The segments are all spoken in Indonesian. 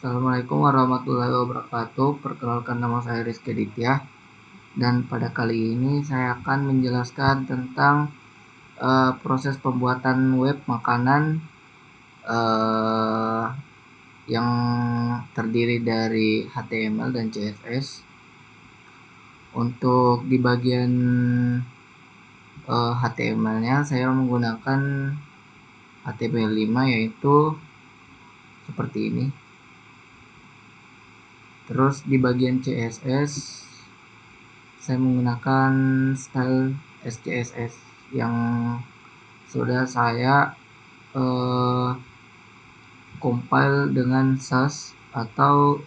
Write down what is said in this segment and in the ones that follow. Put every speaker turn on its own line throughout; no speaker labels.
Assalamualaikum warahmatullahi wabarakatuh. Perkenalkan, nama saya Rizky Aditya, dan pada kali ini saya akan menjelaskan tentang proses pembuatan web makanan yang terdiri dari HTML dan CSS. Untuk di bagian HTML-nya saya menggunakan HTML5, yaitu seperti ini. Terus di bagian CSS saya menggunakan style SCSS yang sudah saya compile dengan Sass atau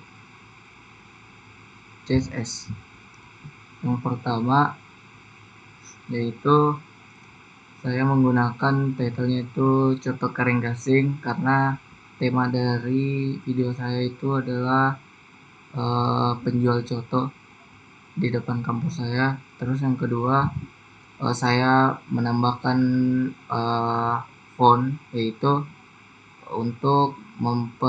CSS. Yang pertama yaitu saya menggunakan title-nya itu Coto Kering Gasing, karena tema dari video saya itu adalah penjual coto di depan kampus saya. Terus yang kedua, saya menambahkan font, yaitu untuk membuat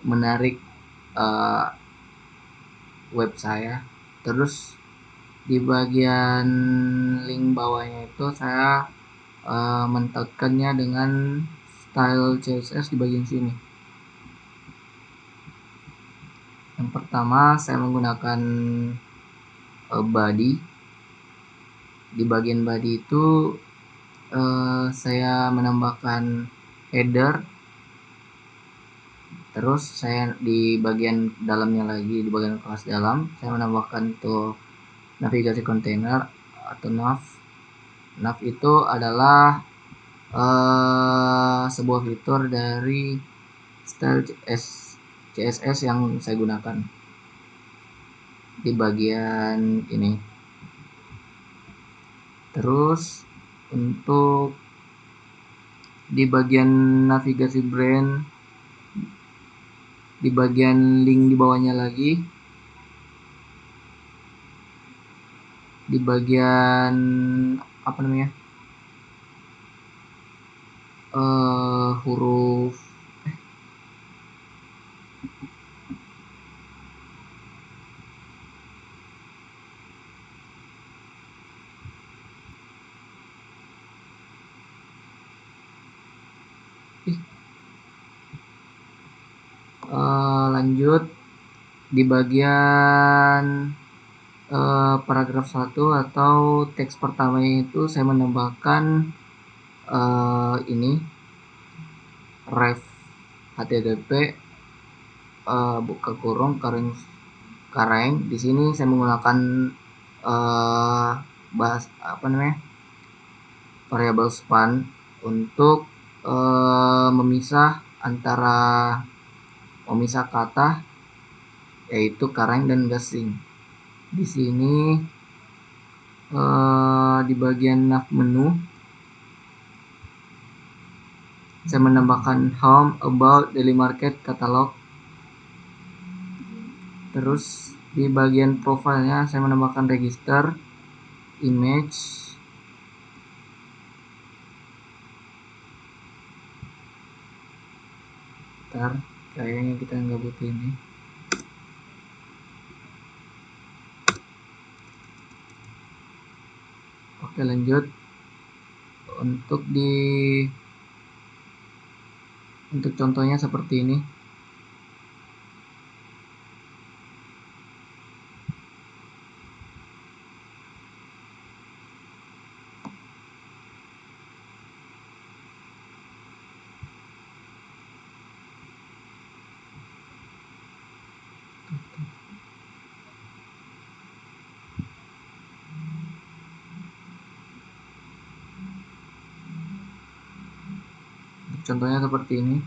menarik web saya. Terus di bagian link bawahnya itu saya mentautkannya dengan style CSS di bagian sini. Yang pertama saya menggunakan body. Di bagian body itu saya menambahkan header. Terus saya di bagian dalamnya lagi, di bagian kelas dalam, saya menambahkan tuh navigasi kontainer atau nav. Nav itu adalah sebuah fitur dari style CSS yang saya gunakan di bagian ini. Terus untuk di bagian navigasi brand, di bagian link di bawahnya lagi, di bagian huruf lanjut di bagian paragraf 1 atau teks pertama itu saya menambahkan ini ref http buka kurung kareng. Di sini saya menggunakan variabel span untuk memisah kata, yaitu kareng dan gasing. Di sini di bagian nav menu saya menambahkan home, about, daily market, catalog. Terus di bagian profilnya saya menambahkan register, image, kayaknya kita nggak butuh ini. Oke, lanjut. Untuk contohnya seperti ini. Contohnya seperti ini.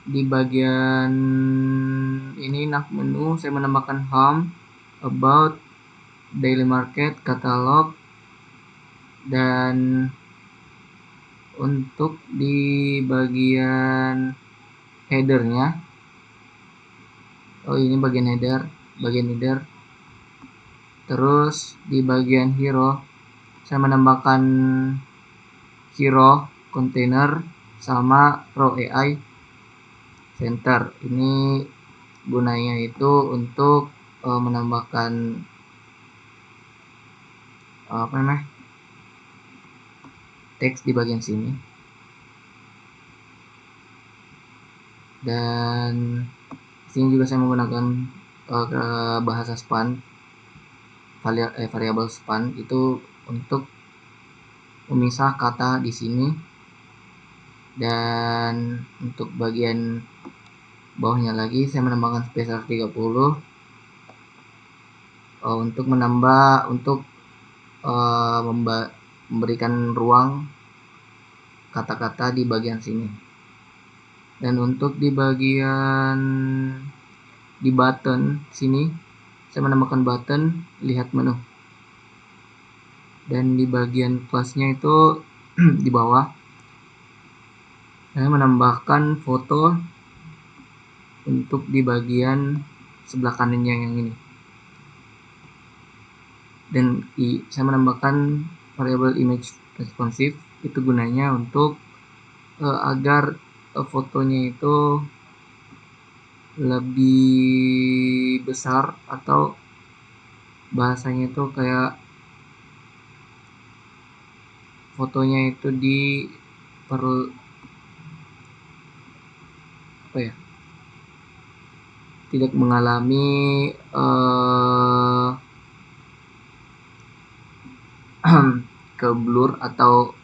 Di bagian ini nav menu saya menambahkan home, about, daily market, catalog. Dan untuk di bagian headernya, ini bagian header. Terus di bagian hero saya menambahkan hero, container, sama raw AI center. Ini gunanya itu untuk menambahkan teks di bagian sini, dan sini juga saya menggunakan bahasa span, variabel span itu untuk memisah kata di sini. Dan untuk bagian bawahnya lagi saya menambahkan space 130 untuk memberikan ruang kata-kata di bagian sini. Dan untuk di bagian di button sini saya menambahkan button lihat menu, dan di bagian plusnya itu di bawah saya menambahkan foto untuk di bagian sebelah kanannya yang ini. Dan saya menambahkan variabel image responsive, itu gunanya untuk agar fotonya itu lebih besar, atau bahasanya itu kayak fotonya itu tidak mengalami ke blur atau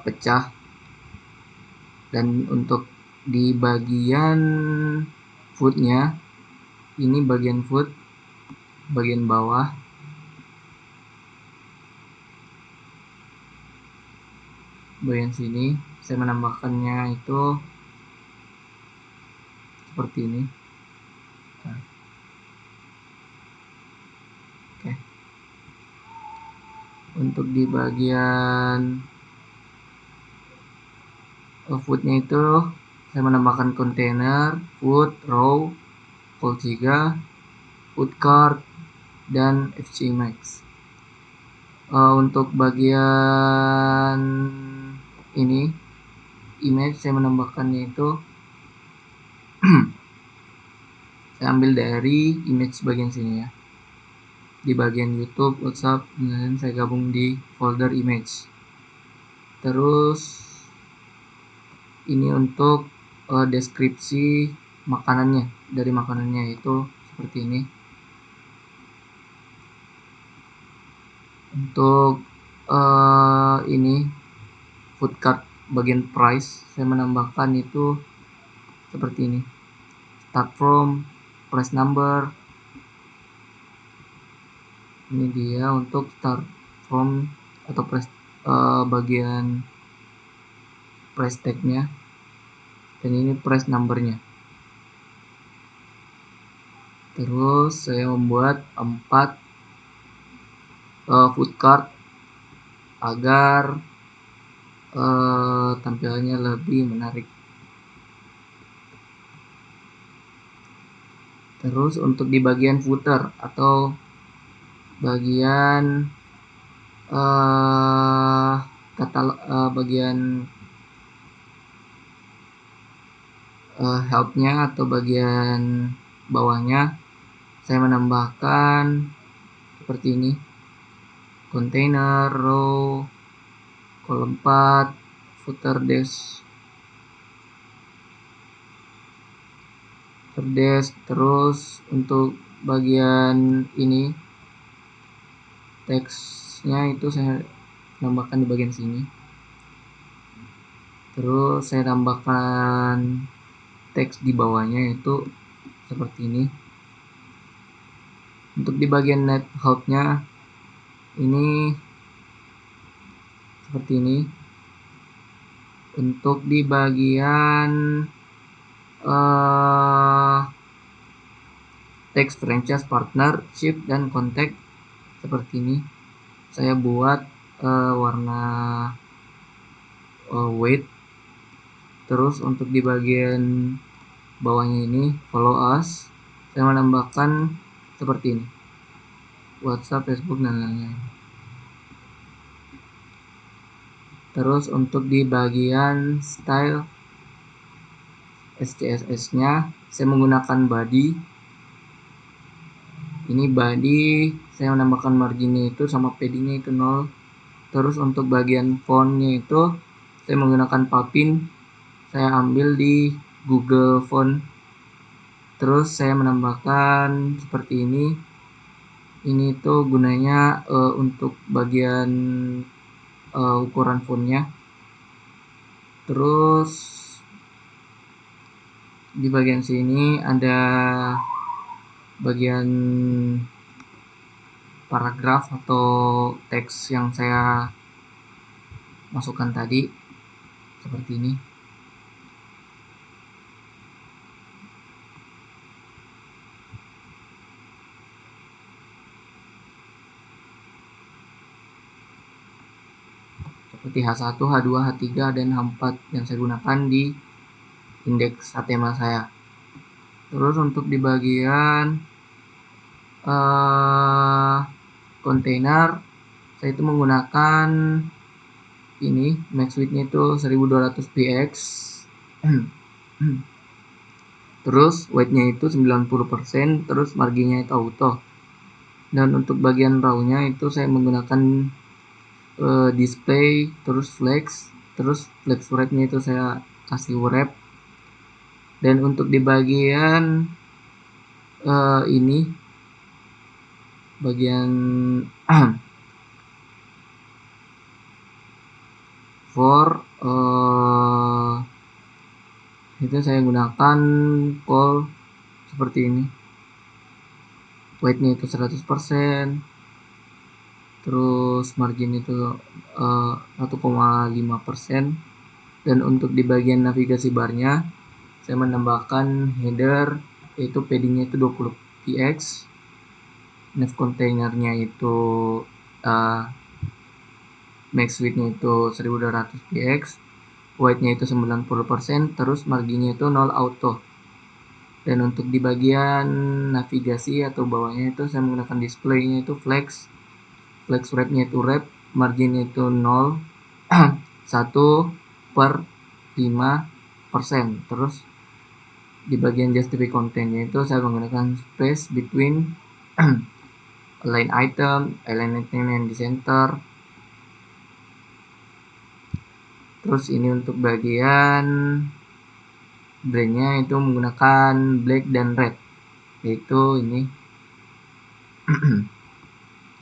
pecah. Dan untuk di bagian footnya, ini bagian foot bagian bawah, bagian sini saya menambahkannya itu seperti ini. Oke. Untuk di bagian footnya itu saya menambahkan container, foot, row, Volt3, foot card, dan FC Max. Untuk bagian ini image saya menambahkannya itu saya ambil dari image bagian sini ya, di bagian YouTube, WhatsApp, dan saya gabung di folder image. Terus ini untuk deskripsi makanannya, dari makanannya itu seperti ini. Untuk ini food card bagian price saya menambahkan itu seperti ini, start from, price number. Ini dia untuk start from atau price bagian price tag-nya, dan ini price number-nya. Terus saya membuat 4 food card agar tampilannya lebih menarik. Terus untuk di bagian footer atau bagian bagian help-nya atau bagian bawahnya saya menambahkan seperti ini, container, row, kolom 4, footer dash, terus untuk bagian ini teksnya itu saya tambahkan di bagian sini. Terus saya tambahkan teks di bawahnya itu seperti ini. Untuk di bagian net help-nya ini seperti ini. Untuk di bagian teks franchise, partnership, dan kontak seperti ini. Saya buat warna white. Terus untuk di bagian bawahnya ini follow us, saya menambahkan seperti ini, WhatsApp, Facebook, dan lain-lain. Terus untuk di bagian style SCSS nya saya menggunakan body. Ini body saya menambahkan marginnya itu sama padding nya itu 0. Terus untuk bagian fontnya itu saya menggunakan Papin, saya ambil di Google Font. Terus saya menambahkan seperti ini. Ini tuh gunanya untuk bagian ukuran fontnya. Terus di bagian sini ada bagian paragraf atau teks yang saya masukkan tadi seperti ini. Seperti H1, H2, H3 dan H4 yang saya gunakan di indeks HTML saya. Terus untuk di bagian kontainer saya itu menggunakan ini max width-nya itu 1200 px. Terus weight-nya itu 90%, terus marginnya itu auto. Dan untuk bagian raw-nya itu saya menggunakan display, terus flex wrap-nya itu saya kasih wrap. Dan untuk di bagian ini bagian for itu saya gunakan call seperti ini. Weight-nya itu 100%, terus margin itu 1,5%. Dan untuk di bagian navigasi barnya saya menambahkan header, yaitu paddingnya itu 20 px, nav containernya itu max width-nya itu 1200 px, weight-nya itu 90%, terus marginnya itu 0 auto. Dan untuk di bagian navigasi atau bawahnya itu saya menggunakan display-nya itu flex wrap-nya itu wrap, marginnya itu 0, 1/5%. Terus di bagian justify content-nya itu saya menggunakan space between align item and di center. Terus ini untuk bagian brandnya itu menggunakan black dan red, yaitu ini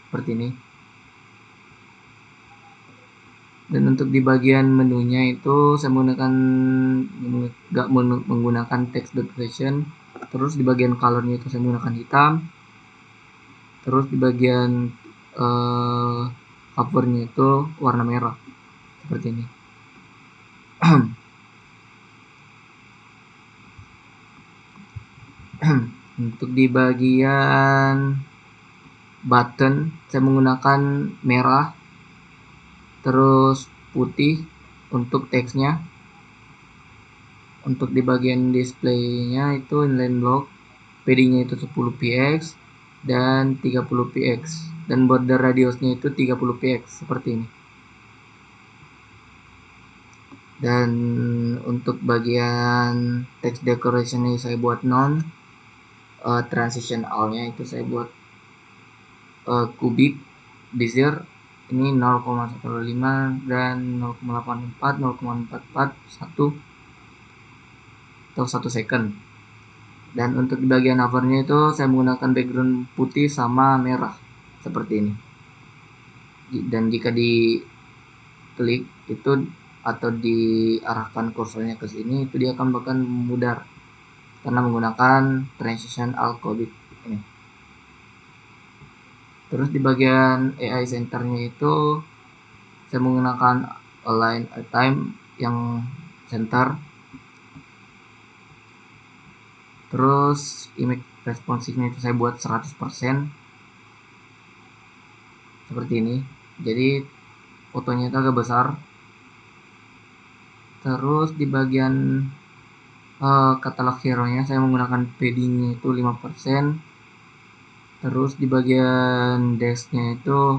seperti ini. Dan untuk di bagian menunya itu saya menggunakan text decoration. Terus di bagian colornya itu saya menggunakan hitam. Terus di bagian covernya itu warna merah seperti ini. Untuk di bagian button saya menggunakan merah terus putih untuk teksnya. Untuk di bagian displaynya itu inline block, paddingnya itu 10 px dan 30 px, dan border radiusnya itu 30 px seperti ini. Dan untuk bagian text decoration ini saya buat non transition all-nya itu saya buat kubik desire ini 0,15 dan 0,84, 0,44, 1 atau 1 second. Dan untuk di bagian hovernya itu saya menggunakan background putih sama merah seperti ini. Dan jika diklik itu atau diarahkan kursornya ke sini, itu dia akan bahkan memudar karena menggunakan transition all kubik ini. Terus di bagian AI centernya itu saya menggunakan align time yang center. Terus image responsive-nya itu saya buat 100% seperti ini. Jadi fotonya itu agak besar. Terus di bagian katalog hero-nya saya menggunakan padding-nya itu 5%. Terus di bagian desk-nya itu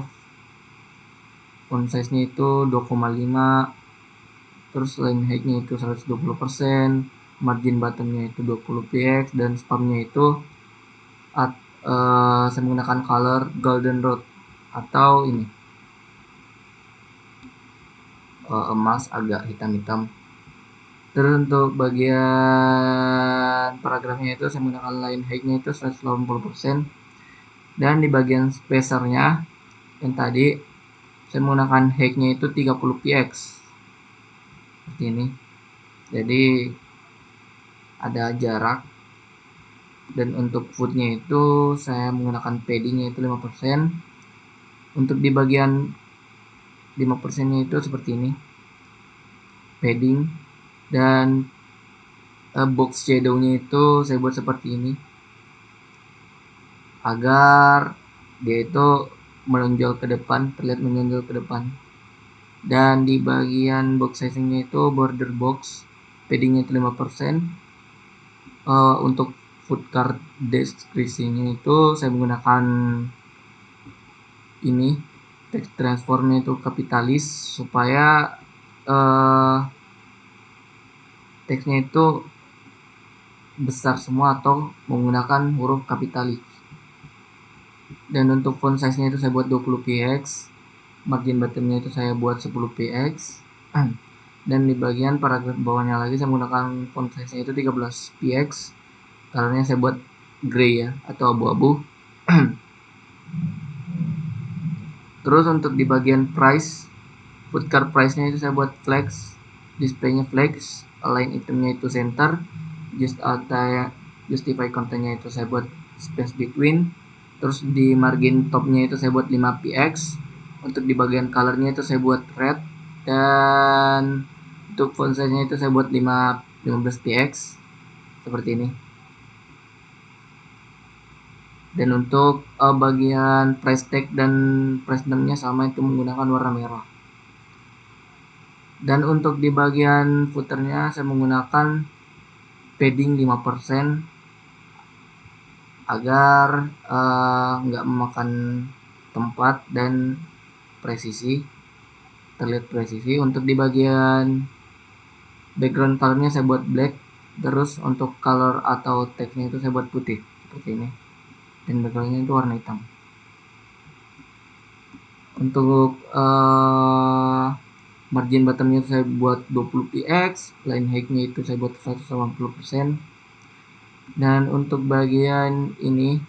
font size nya itu 2,5, terus line height nya itu 120%, margin bottom nya itu 20 px, dan spam nya itu saya menggunakan color golden road atau ini emas agak hitam-hitam. Terus untuk bagian paragrafnya itu saya menggunakan line height nya itu 180%, dan di bagian spacernya yang tadi saya menggunakan height nya itu 30 px seperti ini, jadi ada jarak. Dan untuk footnya itu saya menggunakan paddingnya itu 5%. Untuk di bagian 5% nya itu seperti ini padding, dan box shadow nya itu saya buat seperti ini agar dia itu menonjol ke depan, terlihat menonjol ke depan. Dan di bagian box sizing nya itu border box, paddingnya itu 5%. Untuk footcard deskripsinya itu saya menggunakan ini text transformnya itu kapitalis, supaya teksnya itu besar semua atau menggunakan huruf kapitalis. Dan untuk font size nya itu saya buat 20 px, margin bottomnya itu saya buat 10 px, dan di bagian paragraf bawahnya lagi saya menggunakan font size nya itu 13 px, colornya saya buat gray ya, atau abu-abu. Terus untuk di bagian price, footcard price nya itu saya buat flex, displaynya flex, align itemnya itu center, justify contentnya itu saya buat space between. Terus di margin topnya itu saya buat 5 px. Untuk di bagian colornya itu saya buat red, dan untuk font size nya itu saya buat 15 px seperti ini. Dan untuk bagian price tag dan price name-nya sama, itu menggunakan warna merah. Dan untuk di bagian footernya saya menggunakan padding 5% agar nggak memakan tempat dan presisi, terlihat presisi. Untuk di bagian background colornya saya buat black, terus untuk color atau teksnya itu saya buat putih seperti ini, dan backgroundnya itu warna hitam. Untuk margin bottomnya saya buat 20 px, line height-nya itu saya buat 180%. Dan untuk bagian ini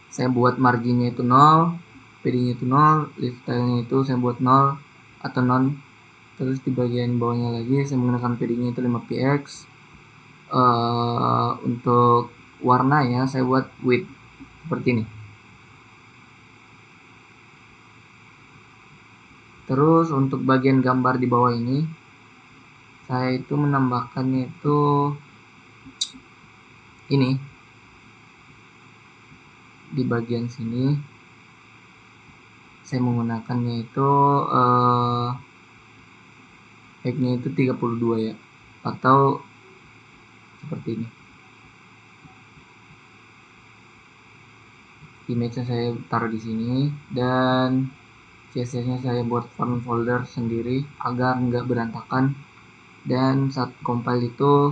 saya buat marginnya itu 0, paddingnya itu 0, list style-nya itu saya buat 0 atau non. Terus di bagian bawahnya lagi saya menggunakan paddingnya itu 5 px. Untuk warnanya saya buat width seperti ini. Terus untuk bagian gambar di bawah ini saya itu menambahkannya itu ini di bagian sini saya menggunakannya itu height-nya itu 32 ya, atau seperti ini. Image-nya saya taruh di sini, dan CSS-nya saya buat font folder sendiri agar nggak berantakan, dan saat compile itu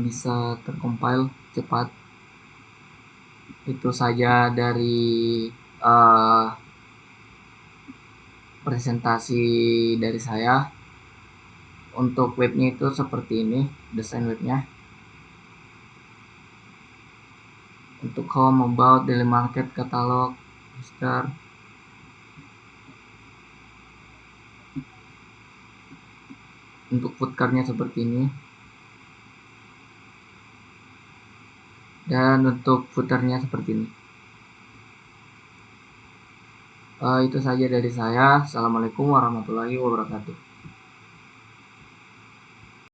bisa tercompile cepat. Itu saja dari presentasi dari saya. Untuk webnya itu seperti ini desain webnya. Untuk home, about, daily market, katalog, poster. Untuk foodcard-nya seperti ini, dan untuk footer-nya seperti ini. Itu saja dari saya. Assalamualaikum warahmatullahi wabarakatuh.